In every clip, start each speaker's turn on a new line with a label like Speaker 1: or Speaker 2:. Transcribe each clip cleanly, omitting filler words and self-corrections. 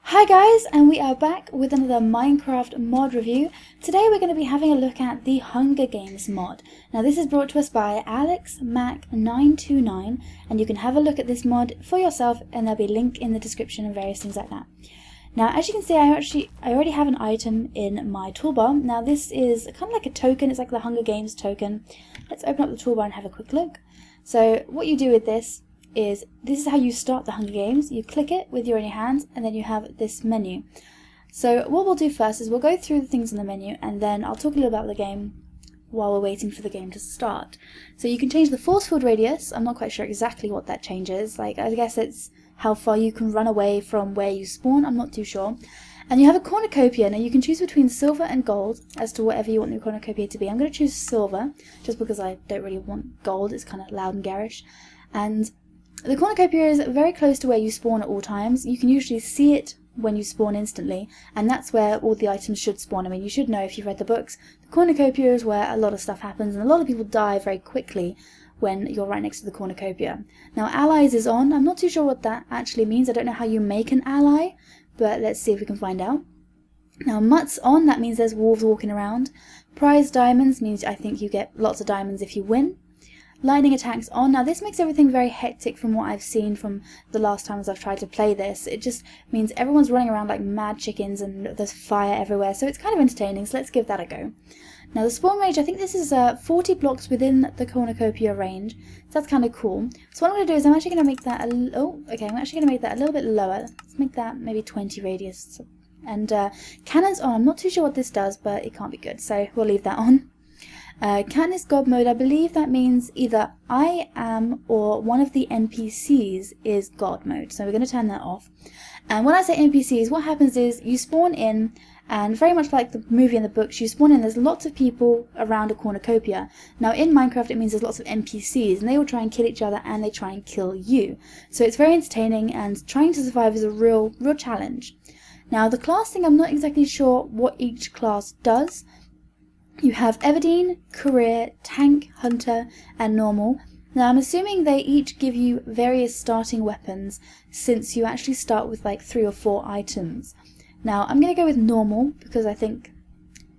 Speaker 1: Hi guys, and we are back with another Minecraft mod review. Today we're going to be having a look at the Hunger Games mod. Now this is brought to us by AlexMac929, and you can have a look at this mod for yourself, and there'll be a link in the description and various things like that. Now as you can see, I already have an item in my toolbar. Now this is kind of like a token, it's like the Hunger Games token. Let's open up the toolbar and have a quick look. So what you do with this is how you start the Hunger Games. You click it with your hands and then you have this menu. So what we'll do first is we'll go through the things in the menu, and then I'll talk a little about the game while we're waiting for the game to start. So you can change the force field radius. I'm not quite sure exactly what that changes. Like, I guess it's how far you can run away from where you spawn. I'm not too sure. And you have a cornucopia. Now you can choose between silver and gold as to whatever you want your cornucopia to be. I'm going to choose silver just because I don't really want gold. It's kind of loud and garish. And the cornucopia is very close to where you spawn at all times. You can usually see it when you spawn instantly, and that's where all the items should spawn. I mean, you should know if you've read the books. The cornucopia is where a lot of stuff happens, and a lot of people die very quickly when you're right next to the cornucopia. Now, allies is on. I'm not too sure what that actually means. I don't know how you make an ally, but let's see if we can find out. Now, mutt's on. That means there's wolves walking around. Prize diamonds means I think you get lots of diamonds if you win. Lightning attacks on. Now this makes everything very hectic from what I've seen from the last times I've tried to play this. It just means everyone's running around like mad chickens and there's fire everywhere, so it's kind of entertaining, so let's give that a go. Now the spawn range, I think this is 40 blocks within the cornucopia range, so that's kind of cool. So what I'm going to do is I'm actually going to make that a little bit lower. Let's make that maybe 20 radius. And cannons on. I'm not too sure what this does, but it can't be good, so we'll leave that on. Katniss God mode, I believe that means either I am or one of the NPCs is God mode. So we're going to turn that off. And when I say NPCs, what happens is you spawn in, and very much like the movie and the books, you spawn in, there's lots of people around a cornucopia. Now in Minecraft it means there's lots of NPCs, and they all try and kill each other and they try and kill you. So it's very entertaining, and trying to survive is a real challenge. Now the class thing, I'm not exactly sure what each class does. You have Everdeen, Career, Tank, Hunter, and Normal. Now I'm assuming they each give you various starting weapons, since you actually start with like 3 or 4 items. Now I'm going to go with Normal, because I think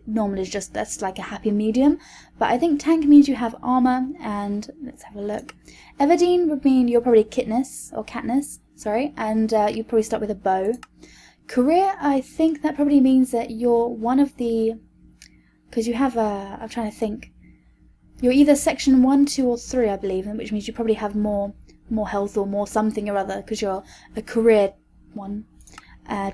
Speaker 1: Normal is that's like a happy medium. But I think Tank means you have armor, and let's have a look. Everdeen would mean you're probably Katniss, sorry, and you probably start with a bow. Career, I think that probably means that you're one of the... Because you have I'm trying to think. You're either section 1, 2, or 3, I believe, which means you probably have more health or more something or other, because you're a career one.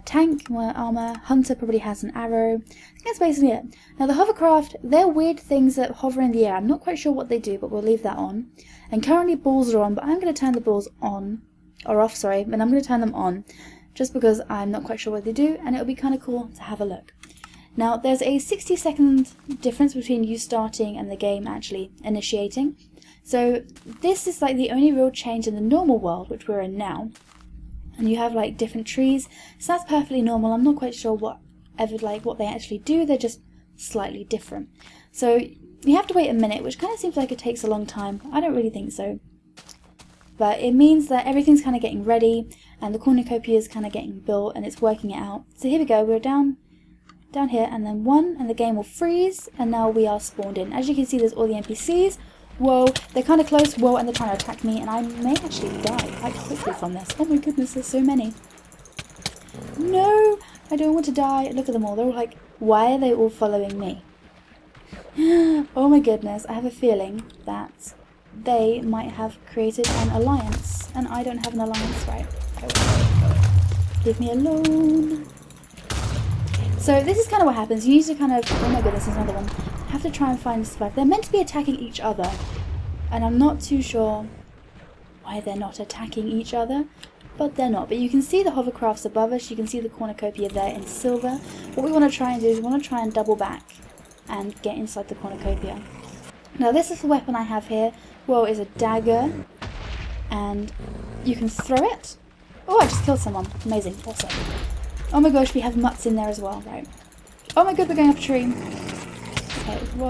Speaker 1: Tank, more armor. Hunter probably has an arrow. I think that's basically it. Now the hovercraft, they're weird things that hover in the air. I'm not quite sure what they do, but we'll leave that on. And currently balls are on, but I'm going to turn the balls on, or off, sorry, and I'm going to turn them on, just because I'm not quite sure what they do, and it'll be kind of cool to have a look. Now, there's a 60-second difference between you starting and the game actually initiating. So this is like the only real change in the normal world, which we're in now. And you have like different trees, so that's perfectly normal. I'm not quite sure what they actually do. They're just slightly different. So you have to wait a minute, which kind of seems like it takes a long time. I don't really think so. But it means that everything's kind of getting ready, and the cornucopia is kind of getting built, and it's working it out. So here we go. We're down here, and then 1, and the game will freeze, and now we are spawned in. As you can see, there's all the NPCs. Whoa, they're kind of close. Whoa, and they're trying to attack me, and I may actually die quite quickly from this. Oh my goodness, there's so many. No, I don't want to die. Look at them all. They're all like, why are they all following me? Oh my goodness, I have a feeling that they might have created an alliance, and I don't have an alliance, right? Go. Leave me alone. So this is kind of what happens. You need to kind of, oh my goodness, there's another one. Have to try and find a survivor. They're meant to be attacking each other, and I'm not too sure why they're not attacking each other, but they're not. But you can see the hovercrafts above us. You can see the cornucopia there in silver. What we want to try and do is we want to try and double back and get inside the cornucopia. Now this is the weapon I have here. Whoa, is a dagger, and you can throw it. Oh, I just killed someone. Amazing, awesome. Oh my gosh, we have mutts in there as well, right? Oh my god, we're going up a tree. Okay, whoa.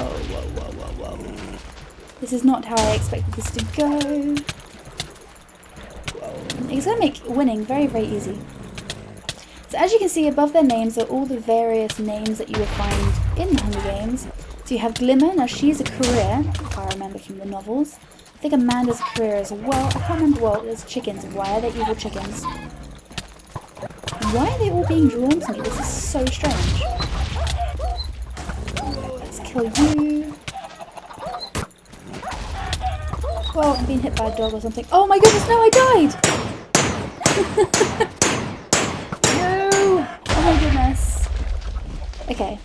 Speaker 1: This is not how I expected this to go. Whoa. It's going to make winning very, very easy. So as you can see, above their names are all the various names that you will find in the Hunger Games. So you have Glimmer. Now she's a career, if I remember from the novels. I think Amanda's a career as well. I can't remember. Well, there's chickens. Why are they evil chickens? Why are they all being drawn to me? This is so strange. Let's kill you. Well, I'm being hit by a dog or something. Oh my goodness, no, I died! No! Oh my goodness. Okay.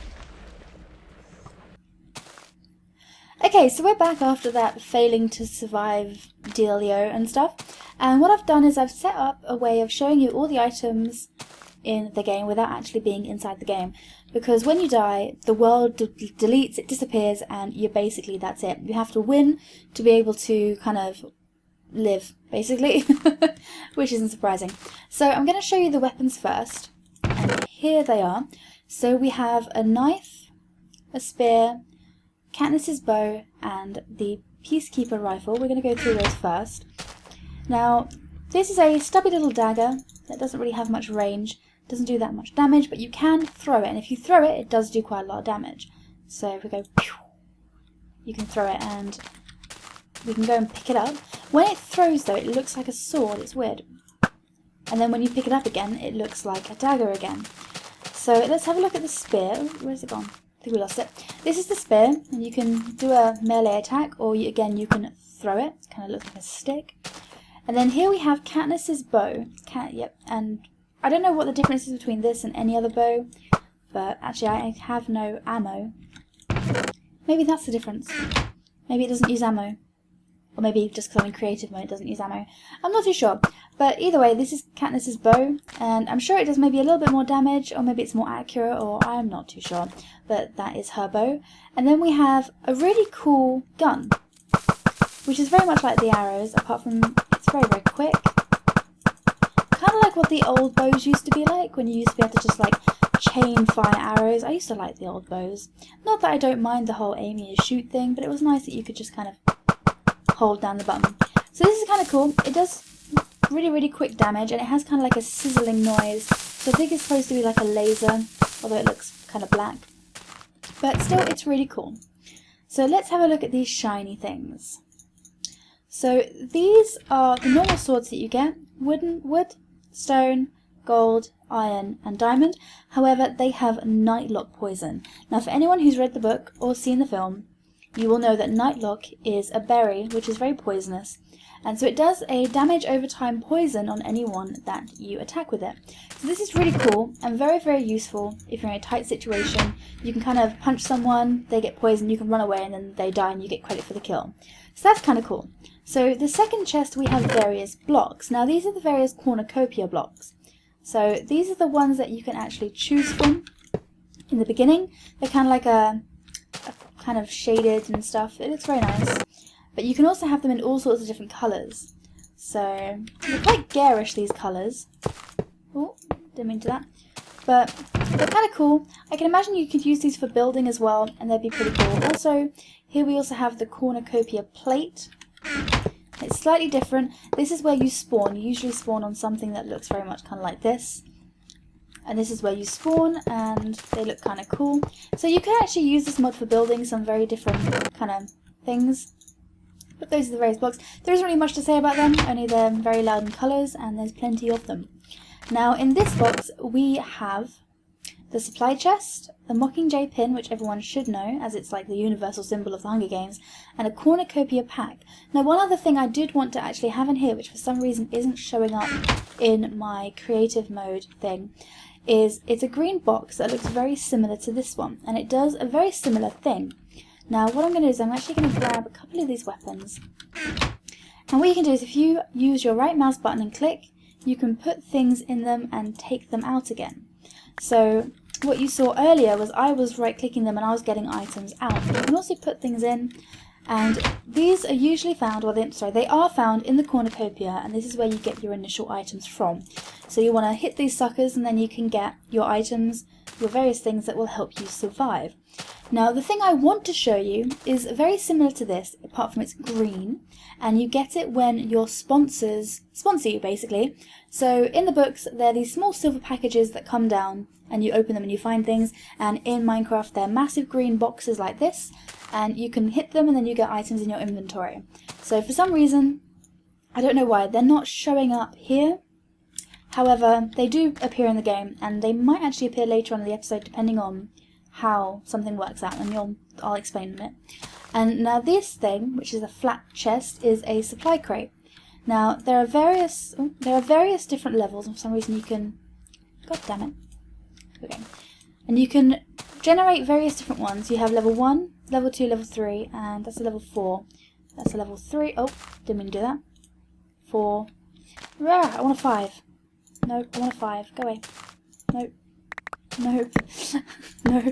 Speaker 1: Okay, so we're back after that failing to survive dealio and stuff. And what I've done is I've set up a way of showing you all the items in the game without actually being inside the game. Because when you die, the world deletes, it disappears, and you're basically, that's it. You have to win to be able to kind of live, basically. Which isn't surprising. So I'm going to show you the weapons first. And here they are. So we have a knife, a spear, Katniss's bow, and the Peacekeeper rifle. We're going to go through those first. Now, this is a stubby little dagger that doesn't really have much range. Doesn't do that much damage, but you can throw it, and if you throw it, it does do quite a lot of damage. So if we go, you can throw it, and we can go and pick it up. When it throws, though, it looks like a sword. It's weird. And then when you pick it up again, it looks like a dagger again. So let's have a look at the spear. Oh, where's it gone? I think we lost it. This is the spear, and you can do a melee attack, or again, you can throw it. It kind of looks like a stick. And then here we have Katniss's bow. Yep, and I don't know what the difference is between this and any other bow, but actually I have no ammo. Maybe that's the difference. Maybe it doesn't use ammo. Or maybe just because I'm in creative mode it doesn't use ammo. I'm not too sure. But either way, this is Katniss's bow, and I'm sure it does maybe a little bit more damage, or maybe it's more accurate, or I'm not too sure. But that is her bow. And then we have a really cool gun, which is very much like the arrows, apart from it's very, very quick. Kind of like what the old bows used to be like, when you used to be able to just like chain fire arrows. I used to like the old bows. Not that I don't mind the whole aim and shoot thing, but it was nice that you could just kind of hold down the button. So this is kind of cool. It does really, really quick damage, and it has kind of like a sizzling noise. So I think it's supposed to be like a laser, although it looks kind of black. But still, it's really cool. So let's have a look at these shiny things. So these are the normal swords that you get. Wood, stone, gold, iron, and diamond. However, they have Nightlock poison. Now, for anyone who's read the book or seen the film, you will know that Nightlock is a berry which is very poisonous. And so it does a damage over time poison on anyone that you attack with it. So this is really cool and very, very useful if you're in a tight situation. You can kind of punch someone, they get poisoned, you can run away, and then they die and you get credit for the kill. So that's kind of cool. So the second chest we have various blocks. Now these are the various cornucopia blocks. So these are the ones that you can actually choose from in the beginning. They're kind of like a kind of shaded and stuff. It looks very nice. But you can also have them in all sorts of different colours. So they're quite garish, these colours. Oh, didn't mean to that. But they're kind of cool. I can imagine you could use these for building as well, and they'd be pretty cool. Also, here we also have the cornucopia plate. It's slightly different. This is where you spawn. You usually spawn on something that looks very much kind of like this. And this is where you spawn, and they look kind of cool. So you can actually use this mod for building some very different kind of things. But those are the various blocks. There isn't really much to say about them, only they're very loud in colours, and there's plenty of them. Now, in this box, we have the supply chest, the Mockingjay pin, which everyone should know, as it's like the universal symbol of the Hunger Games, and a cornucopia pack. Now, one other thing I did want to actually have in here, which for some reason isn't showing up in my creative mode thing, is it's a green box that looks very similar to this one, and it does a very similar thing. Now what I'm going to do is I'm actually going to grab a couple of these weapons, and what you can do is if you use your right mouse button and click, you can put things in them and take them out again. So what you saw earlier was I was right clicking them and I was getting items out. You can also put things in, and these are usually found, they are found in the cornucopia, and this is where you get your initial items from. So you want to hit these suckers and then you can get your items, your various things that will help you survive. Now the thing I want to show you is very similar to this, apart from it's green, and you get it when your sponsors sponsor you basically. So in the books they're these small silver packages that come down and you open them and you find things, and in Minecraft they're massive green boxes like this, and you can hit them and then you get items in your inventory. So for some reason, I don't know why, they're not showing up here. However, they do appear in the game, and they might actually appear later on in the episode depending on how something works out, and I'll explain in a minute. And now this thing, which is a flat chest, is a supply crate. Now there are various different levels, and for some reason you can, god damn it, okay, and you can generate various different ones. You have level 1, level 2, level 3, and that's a level 4. That's a level 3. Oh, didn't mean to do that. 4. Rah, I want a 5. Nope, I want a 5. Go away. Nope. Nope. No.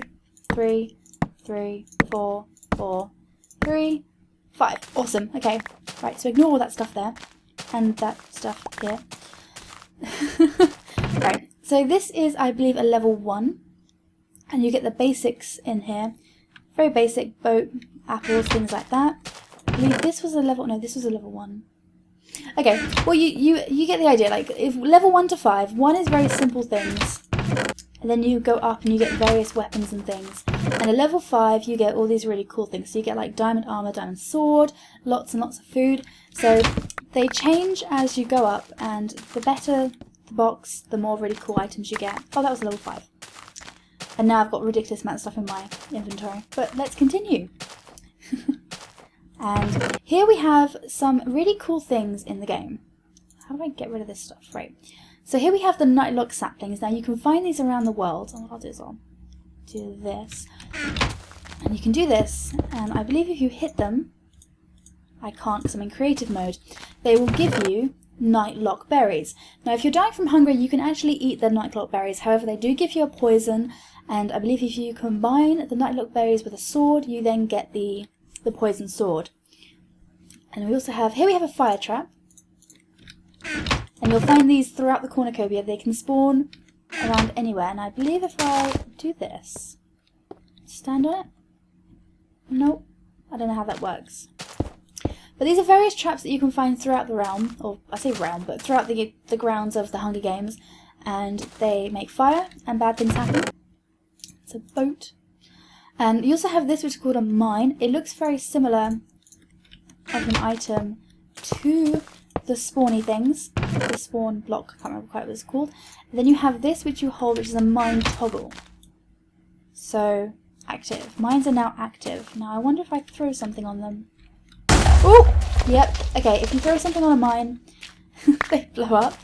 Speaker 1: 3, 3, 4, 4, 3, 5. Awesome. Okay. Right, so ignore all that stuff there. And that stuff here. Right. So this is, I believe, a level 1. And you get the basics in here. Very basic boat, apples, things like that. I believe this was a level, no, this was a level 1. Okay, well you get the idea. Like, if level 1 to 5, 1 is very simple things, and then you go up and you get various weapons and things, and at level 5 you get all these really cool things. So you get like diamond armor, diamond sword, lots and lots of food. So they change as you go up, and the better the box, the more really cool items you get. Oh, that was level 5. And now I've got a ridiculous amount of stuff in my inventory. But let's continue. And here we have some really cool things in the game. How do I get rid of this stuff? Right. So here we have the Nightlock saplings. Now you can find these around the world. And what I'll do is I'll do this. And you can do this. And I believe if you hit them, I can't because I'm in creative mode, they will give you Nightlock berries. Now if you're dying from hunger, you can actually eat the Nightlock berries. However, they do give you a poison. And I believe if you combine the Nightlock berries with a sword, you then get the poison sword. And we also have, here we have a fire trap, and you'll find these throughout the cornucopia. They can spawn around anywhere, and I believe if I do this, stand on it, nope, I don't know how that works. But these are various traps that you can find throughout the realm, or I say realm, but throughout the grounds of the Hunger Games, and they make fire and bad things happen. It's a boat. And you also have this, which is called a mine. It looks very similar of an item to the spawny things. The spawn block, I can't remember quite what it's called. And then you have this, which you hold, which is a mine toggle. So, active. Mines are now active. Now, I wonder if I throw something on them. Oh! Yep. Okay, if you throw something on a mine, they blow up.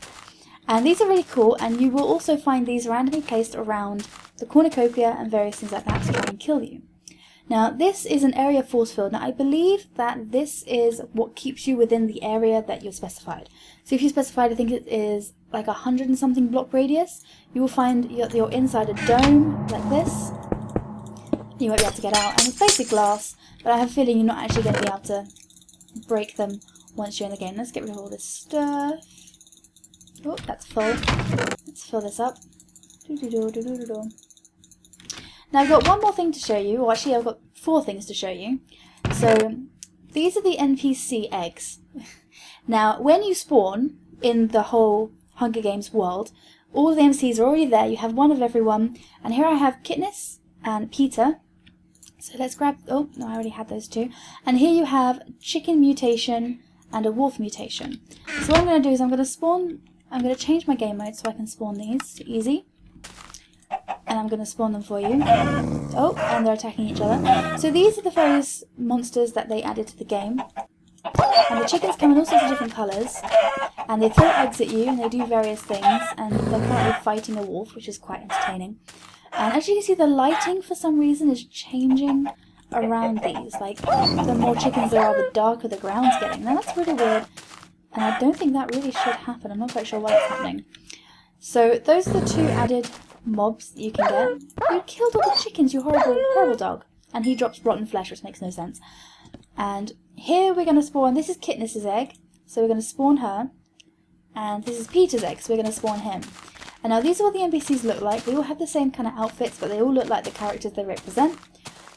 Speaker 1: And these are really cool, and you will also find these randomly placed around the cornucopia and various things like that to try and kill you. Now this is an area force field. Now I believe that this is what keeps you within the area that you're specified. So if you specified, I think it is like 100 and something block radius, you will find you're inside a dome like this. You won't be able to get out, and it's basic glass, but I have a feeling you're not actually going to be able to break them once you're in the game. Let's get rid of all this stuff. Oh, that's full. Let's fill this up. Now I've got one more thing to show you, or actually I've got 4 things to show you. So these are the NPC eggs. Now when you spawn in the whole Hunger Games world, all the NPCs are already there. You have one of everyone, and here I have Katniss and Peter. So let's grab, oh no, I already had those 2. And here you have chicken mutation and a wolf mutation. So what I'm going to do is I'm going to change my game mode so I can spawn these to easy. And I'm going to spawn them for you. Oh, and they're attacking each other. So these are the various monsters that they added to the game. And the chickens come in all sorts of different colours. And they throw eggs at you, and they do various things. And they're currently fighting a wolf, which is quite entertaining. And as you can see, the lighting for some reason is changing around these. Like, the more chickens there are, the darker the ground's getting. Now that's really weird. And I don't think that really should happen. I'm not quite sure why it's happening. So those are the 2 added mobs that you can get. You killed all the chickens, you horrible, horrible dog. And he drops rotten flesh, which makes no sense. And here we're going to spawn, this is Katniss's egg, so we're going to spawn her. And this is Peter's egg, so we're going to spawn him. And now these are what the NPCs look like. They all have the same kind of outfits, but they all look like the characters they represent.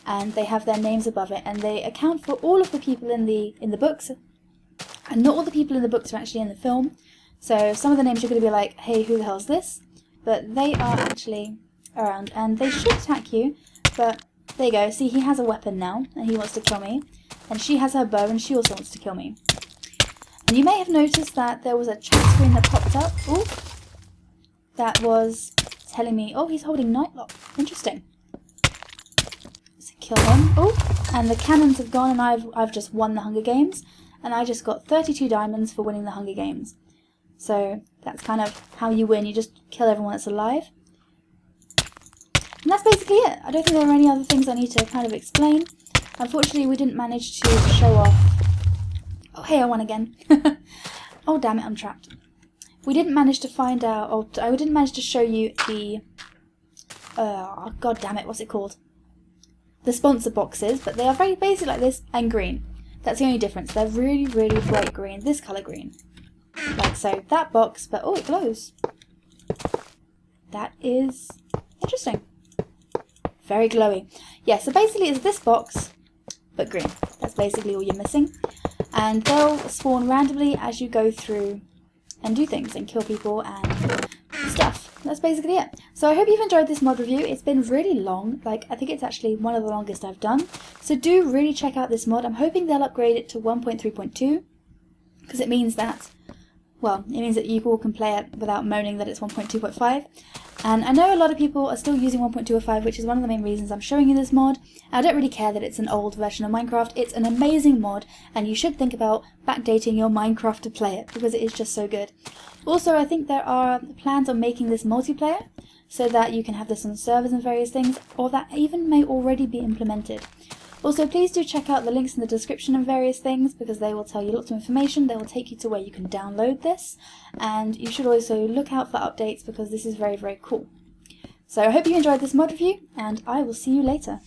Speaker 1: and they have their names above it, and they account for all of the people in the books, and not all the people in the books are actually in the film. So some of the names you're going to be like, hey, who the hell is this? But they are actually around, and they should attack you, but there you go. See, he has a weapon now, and he wants to kill me, and she has her bow, and she also wants to kill me. And you may have noticed that there was a chat screen that popped up. Ooh, that was telling me, oh, he's holding Nightlock. Interesting. So kill him. Oh, and the cannons have gone, and I've just won the Hunger Games, and I just got 32 diamonds for winning the Hunger Games. So that's kind of how you win. You just kill everyone that's alive. And that's basically it. I don't think there are any other things I need to kind of explain. Unfortunately, we didn't manage to show off... Oh, hey, I won again. Oh, damn it, I'm trapped. We didn't manage to find out... Or I didn't manage to show you the... God damn it, what's it called? The sponsor boxes, but they are very basic like this and green. That's the only difference. They're really, really bright green. This colour green. Like so. That box, but oh, it glows. That is interesting. Very glowy. Yeah, so basically it's this box, but green. That's basically all you're missing. And they'll spawn randomly as you go through and do things and kill people and stuff. That's basically it. So I hope you've enjoyed this mod review. It's been really long. Like, I think it's actually one of the longest I've done. So do really check out this mod. I'm hoping they'll upgrade it to 1.3.2 because it means that, well, it means that you all can play it without moaning that it's 1.2.5. And I know a lot of people are still using 1.205, which is one of the main reasons I'm showing you this mod. I don't really care that it's an old version of Minecraft. It's an amazing mod, and you should think about backdating your Minecraft to play it, because it is just so good. Also, I think there are plans on making this multiplayer, so that you can have this on servers and various things, or that even may already be implemented. Also, please do check out the links in the description of various things, because they will tell you lots of information. They will take you to where you can download this, and you should also look out for updates because this is very, very cool. So I hope you enjoyed this mod review, and I will see you later.